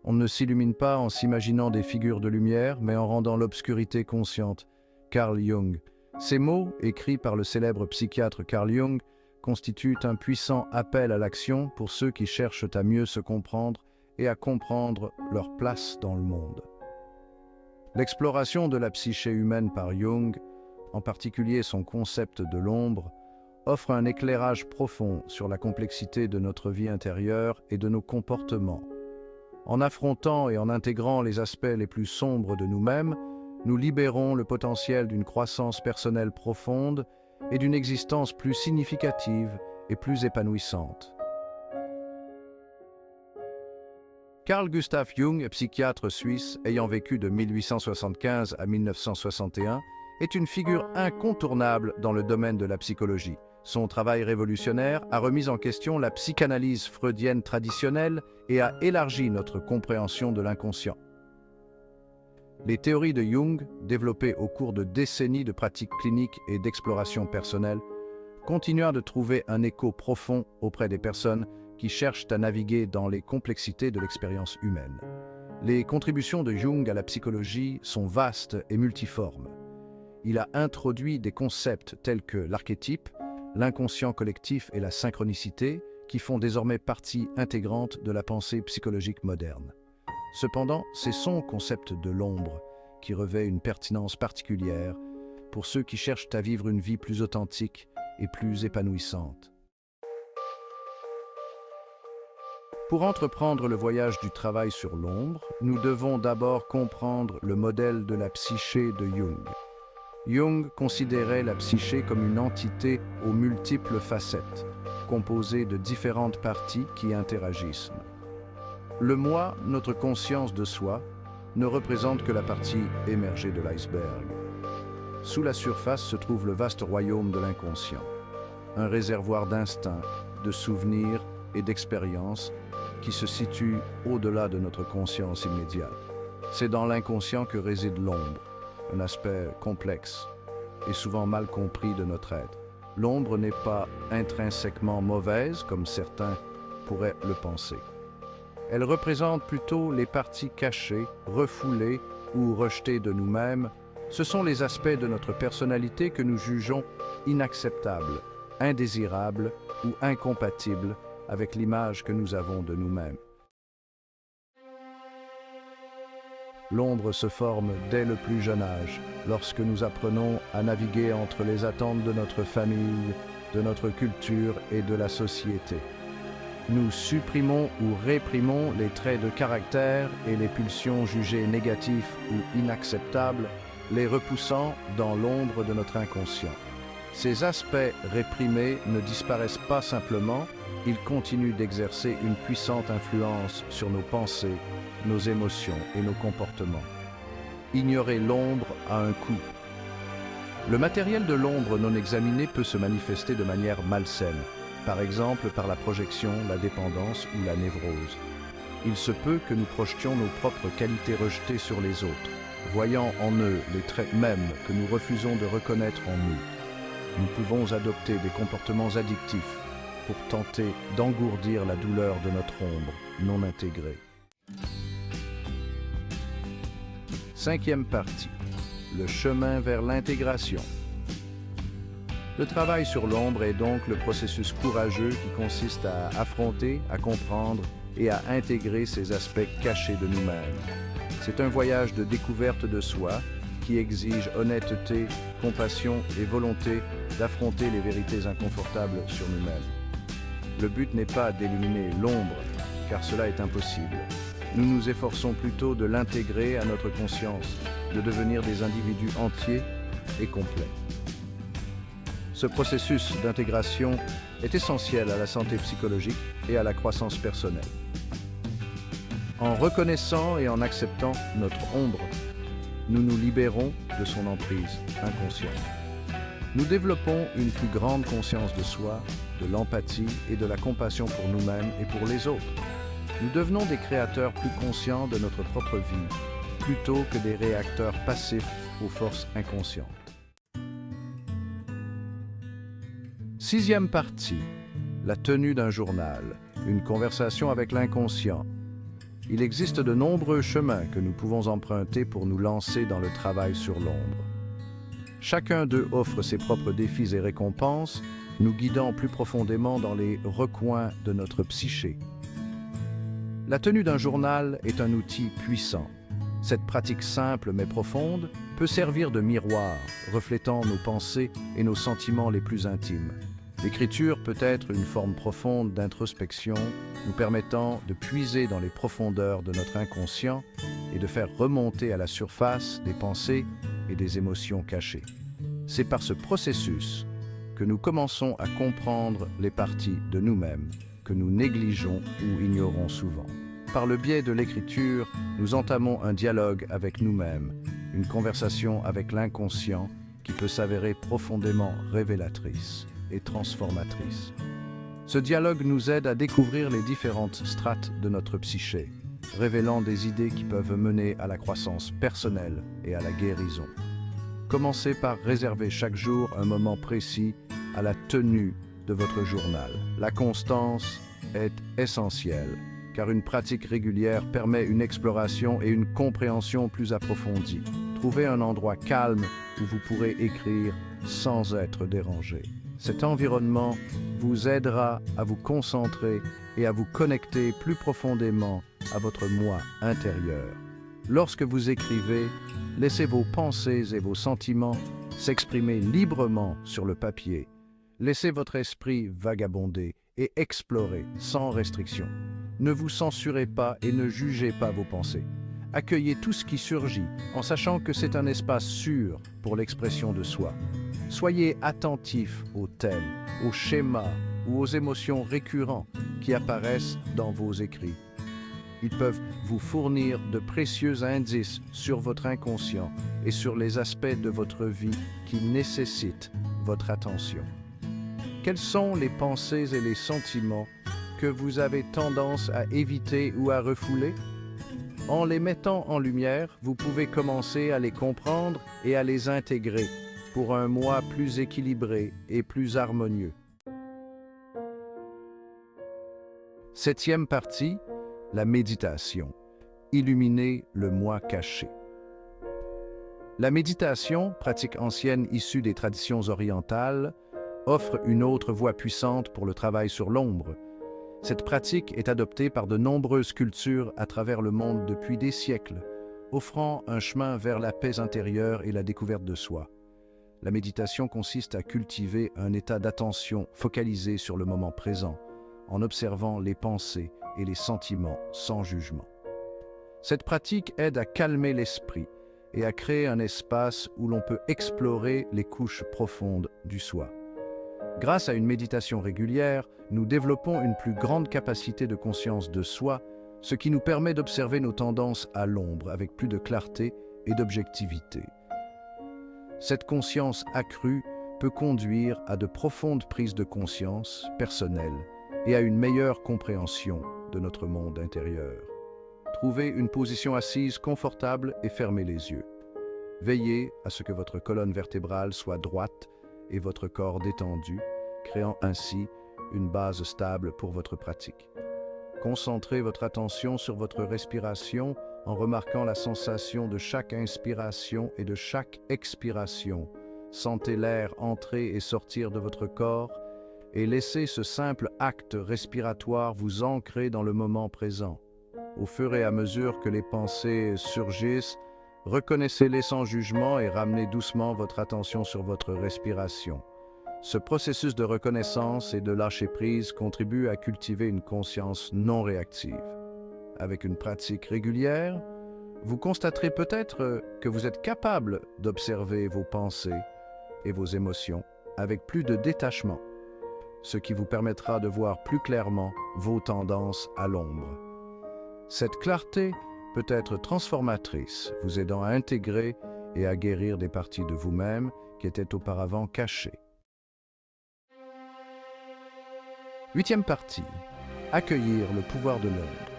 On ne s'illumine pas en s'imaginant des figures de lumière, mais en rendant l'obscurité consciente. Carl Jung. Ces mots, écrits par le célèbre psychiatre Carl Jung, constituent un puissant appel à l'action pour ceux qui cherchent à mieux se comprendre et à comprendre leur place dans le monde. L'exploration de la psyché humaine par Jung, en particulier son concept de l'ombre, offre un éclairage profond sur la complexité de notre vie intérieure et de nos comportements. En affrontant et en intégrant les aspects les plus sombres de nous-mêmes, nous libérons le potentiel d'une croissance personnelle profonde et d'une existence plus significative et plus épanouissante. Carl Gustav Jung, psychiatre suisse ayant vécu de 1875 à 1961, est une figure incontournable dans le domaine de la psychologie. Son travail révolutionnaire a remis en question la psychanalyse freudienne traditionnelle et a élargi notre compréhension de l'inconscient. Les théories de Jung, développées au cours de décennies de pratiques cliniques et d'exploration personnelle, continuent de trouver un écho profond auprès des personnes qui cherchent à naviguer dans les complexités de l'expérience humaine. Les contributions de Jung à la psychologie sont vastes et multiformes. Il a introduit des concepts tels que l'archétype, l'inconscient collectif et la synchronicité, qui font désormais partie intégrante de la pensée psychologique moderne. Cependant, c'est son concept de l'ombre qui revêt une pertinence particulière pour ceux qui cherchent à vivre une vie plus authentique et plus épanouissante. Pour entreprendre le voyage du travail sur l'ombre, nous devons d'abord comprendre le modèle de la psyché de Jung. Jung considérait la psyché comme une entité aux multiples facettes, composée de différentes parties qui interagissent. Le moi, notre conscience de soi, ne représente que la partie émergée de l'iceberg. Sous la surface se trouve le vaste royaume de l'inconscient, un réservoir d'instincts, de souvenirs et d'expériences qui se situe au-delà de notre conscience immédiate. C'est dans l'inconscient que réside l'ombre, un aspect complexe et souvent mal compris de notre être. L'ombre n'est pas intrinsèquement mauvaise, comme certains pourraient le penser. Elle représente plutôt les parties cachées, refoulées ou rejetées de nous-mêmes. Ce sont les aspects de notre personnalité que nous jugeons inacceptables, indésirables ou incompatibles avec l'image que nous avons de nous-mêmes. L'ombre se forme dès le plus jeune âge, lorsque nous apprenons à naviguer entre les attentes de notre famille, de notre culture et de la société. Nous supprimons ou réprimons les traits de caractère et les pulsions jugées négatives ou inacceptables, les repoussant dans l'ombre de notre inconscient. Ces aspects réprimés ne disparaissent pas simplement, ils continuent d'exercer une puissante influence sur nos pensées, nos émotions et nos comportements. Ignorer l'ombre a un coût. Le matériel de l'ombre non examiné peut se manifester de manière malsaine, par exemple par la projection, la dépendance ou la névrose. Il se peut que nous projetions nos propres qualités rejetées sur les autres, voyant en eux les traits mêmes que nous refusons de reconnaître en nous. Nous pouvons adopter des comportements addictifs pour tenter d'engourdir la douleur de notre ombre non intégrée. Cinquième partie, le chemin vers l'intégration. Le travail sur l'ombre est donc le processus courageux qui consiste à affronter, à comprendre et à intégrer ces aspects cachés de nous-mêmes. C'est un voyage de découverte de soi qui exige honnêteté, compassion et volonté d'affronter les vérités inconfortables sur nous-mêmes. Le but n'est pas d'éliminer l'ombre, car cela est impossible. Nous nous efforçons plutôt de l'intégrer à notre conscience, de devenir des individus entiers et complets. Ce processus d'intégration est essentiel à la santé psychologique et à la croissance personnelle. En reconnaissant et en acceptant notre ombre, nous nous libérons de son emprise inconsciente. Nous développons une plus grande conscience de soi, de l'empathie et de la compassion pour nous-mêmes et pour les autres. Nous devenons des créateurs plus conscients de notre propre vie, plutôt que des réacteurs passifs aux forces inconscientes. Sixième partie, la tenue d'un journal, une conversation avec l'inconscient. Il existe de nombreux chemins que nous pouvons emprunter pour nous lancer dans le travail sur l'ombre. Chacun d'eux offre ses propres défis et récompenses, nous guidant plus profondément dans les recoins de notre psyché. La tenue d'un journal est un outil puissant. Cette pratique simple mais profonde peut servir de miroir, reflétant nos pensées et nos sentiments les plus intimes. L'écriture peut être une forme profonde d'introspection, nous permettant de puiser dans les profondeurs de notre inconscient et de faire remonter à la surface des pensées et des émotions cachées. C'est par ce processus que nous commençons à comprendre les parties de nous-mêmes que nous négligeons ou ignorons souvent. Par le biais de l'écriture, nous entamons un dialogue avec nous-mêmes, une conversation avec l'inconscient qui peut s'avérer profondément révélatrice et transformatrice. Ce dialogue nous aide à découvrir les différentes strates de notre psyché, révélant des idées qui peuvent mener à la croissance personnelle et à la guérison. Commencez par réserver chaque jour un moment précis à la tenue de votre journal. La constance est essentielle, car une pratique régulière permet une exploration et une compréhension plus approfondie. Trouvez un endroit calme où vous pourrez écrire sans être dérangé. Cet environnement vous aidera à vous concentrer et à vous connecter plus profondément à votre moi intérieur. Lorsque vous écrivez, laissez vos pensées et vos sentiments s'exprimer librement sur le papier. Laissez votre esprit vagabonder et explorer sans restriction. Ne vous censurez pas et ne jugez pas vos pensées. Accueillez tout ce qui surgit en sachant que c'est un espace sûr pour l'expression de soi. Soyez attentif aux thèmes, aux schémas ou aux émotions récurrents qui apparaissent dans vos écrits. Ils peuvent vous fournir de précieux indices sur votre inconscient et sur les aspects de votre vie qui nécessitent votre attention. Quelles sont les pensées et les sentiments que vous avez tendance à éviter ou à refouler? En les mettant en lumière, vous pouvez commencer à les comprendre et à les intégrer pour un moi plus équilibré et plus harmonieux. Septième partie, la méditation. Illuminer le moi caché. La méditation, pratique ancienne issue des traditions orientales, offre une autre voie puissante pour le travail sur l'ombre. Cette pratique est adoptée par de nombreuses cultures à travers le monde depuis des siècles, offrant un chemin vers la paix intérieure et la découverte de soi. La méditation consiste à cultiver un état d'attention focalisé sur le moment présent, en observant les pensées et les sentiments sans jugement. Cette pratique aide à calmer l'esprit et à créer un espace où l'on peut explorer les couches profondes du soi. Grâce à une méditation régulière, nous développons une plus grande capacité de conscience de soi, ce qui nous permet d'observer nos tendances à l'ombre avec plus de clarté et d'objectivité. Cette conscience accrue peut conduire à de profondes prises de conscience personnelles et à une meilleure compréhension de notre monde intérieur. Trouvez une position assise confortable et fermez les yeux. Veillez à ce que votre colonne vertébrale soit droite et votre corps détendu, créant ainsi une base stable pour votre pratique. Concentrez votre attention sur votre respiration en remarquant la sensation de chaque inspiration et de chaque expiration. Sentez l'air entrer et sortir de votre corps et laissez ce simple acte respiratoire vous ancrer dans le moment présent. Au fur et à mesure que les pensées surgissent, reconnaissez-les sans jugement et ramenez doucement votre attention sur votre respiration. Ce processus de reconnaissance et de lâcher-prise contribue à cultiver une conscience non réactive. Avec une pratique régulière, vous constaterez peut-être que vous êtes capable d'observer vos pensées et vos émotions avec plus de détachement, ce qui vous permettra de voir plus clairement vos tendances à l'ombre. Cette clarté peut être transformatrice, vous aidant à intégrer et à guérir des parties de vous-même qui étaient auparavant cachées. Huitième partie. Accueillir le pouvoir de l'ombre.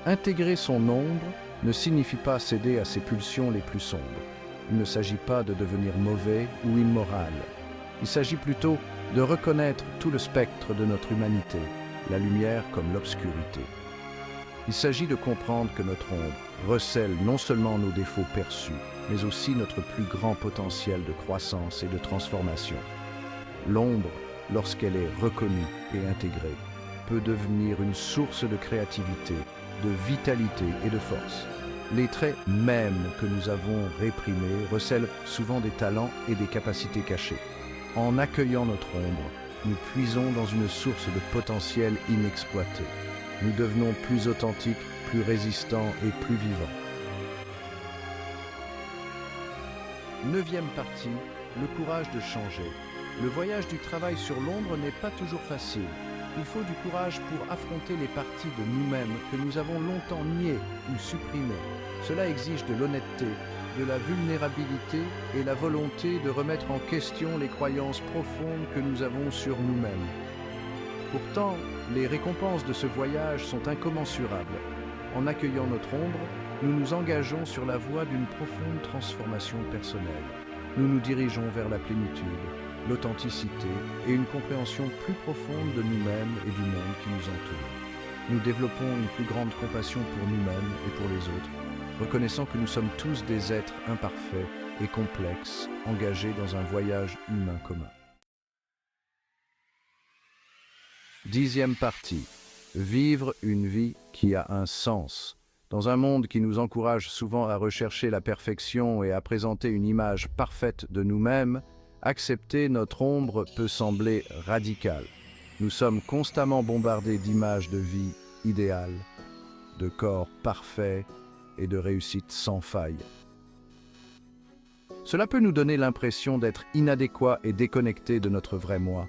Intégrer son ombre ne signifie pas céder à ses pulsions les plus sombres. Il ne s'agit pas de devenir mauvais ou immoral. Il s'agit plutôt de reconnaître tout le spectre de notre humanité, la lumière comme l'obscurité. Il s'agit de comprendre que notre ombre recèle non seulement nos défauts perçus, mais aussi notre plus grand potentiel de croissance et de transformation. L'ombre, lorsqu'elle est reconnue et intégrée, peut devenir une source de créativité, de vitalité et de force. Les traits mêmes que nous avons réprimés recèlent souvent des talents et des capacités cachées. En accueillant notre ombre, nous puisons dans une source de potentiel inexploité. Nous devenons plus authentiques, plus résistants et plus vivants. 9e partie, le courage de changer. Le voyage du travail sur l'ombre n'est pas toujours facile. Il faut du courage pour affronter les parties de nous-mêmes que nous avons longtemps niées ou supprimées. Cela exige de l'honnêteté, de la vulnérabilité et la volonté de remettre en question les croyances profondes que nous avons sur nous-mêmes. Pourtant, les récompenses de ce voyage sont incommensurables. En accueillant notre ombre, nous nous engageons sur la voie d'une profonde transformation personnelle. Nous nous dirigeons vers la plénitude, l'authenticité et une compréhension plus profonde de nous-mêmes et du monde qui nous entoure. Nous développons une plus grande compassion pour nous-mêmes et pour les autres, reconnaissant que nous sommes tous des êtres imparfaits et complexes, engagés dans un voyage humain commun. 10e partie. Vivre une vie qui a un sens. Dans un monde qui nous encourage souvent à rechercher la perfection et à présenter une image parfaite de nous-mêmes, accepter notre ombre peut sembler radical. Nous sommes constamment bombardés d'images de vie idéale, de corps parfaits et de réussite sans faille. Cela peut nous donner l'impression d'être inadéquats et déconnectés de notre vrai moi.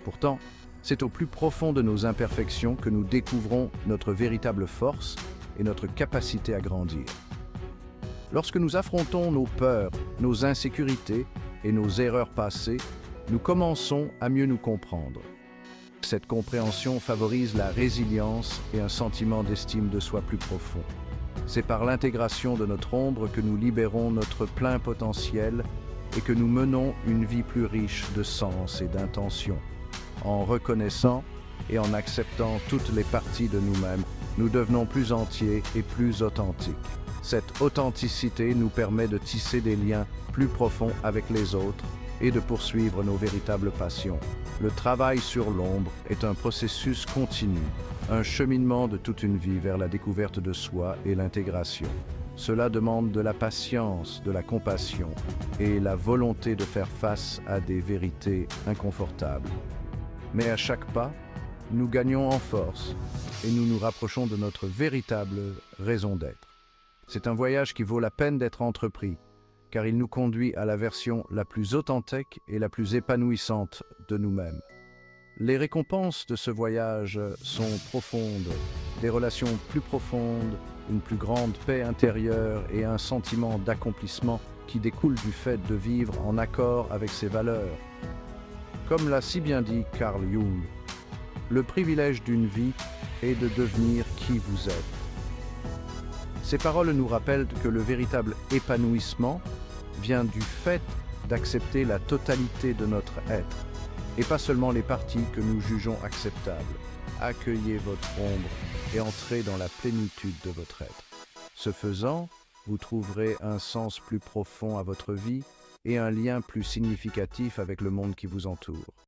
Pourtant, c'est au plus profond de nos imperfections que nous découvrons notre véritable force et notre capacité à grandir. Lorsque nous affrontons nos peurs, nos insécurités et nos erreurs passées, nous commençons à mieux nous comprendre. Cette compréhension favorise la résilience et un sentiment d'estime de soi plus profond. C'est par l'intégration de notre ombre que nous libérons notre plein potentiel et que nous menons une vie plus riche de sens et d'intention. En reconnaissant et en acceptant toutes les parties de nous-mêmes, nous devenons plus entiers et plus authentiques. Cette authenticité nous permet de tisser des liens plus profonds avec les autres et de poursuivre nos véritables passions. Le travail sur l'ombre est un processus continu, un cheminement de toute une vie vers la découverte de soi et l'intégration. Cela demande de la patience, de la compassion et la volonté de faire face à des vérités inconfortables. Mais à chaque pas, nous gagnons en force et nous nous rapprochons de notre véritable raison d'être. C'est un voyage qui vaut la peine d'être entrepris, car il nous conduit à la version la plus authentique et la plus épanouissante de nous-mêmes. Les récompenses de ce voyage sont profondes, des relations plus profondes, une plus grande paix intérieure et un sentiment d'accomplissement qui découle du fait de vivre en accord avec ses valeurs. Comme l'a si bien dit Carl Jung, le privilège d'une vie est de devenir qui vous êtes. Ces paroles nous rappellent que le véritable épanouissement vient du fait d'accepter la totalité de notre être, et pas seulement les parties que nous jugeons acceptables. Accueillez votre ombre et entrez dans la plénitude de votre être. Ce faisant, vous trouverez un sens plus profond à votre vie et un lien plus significatif avec le monde qui vous entoure.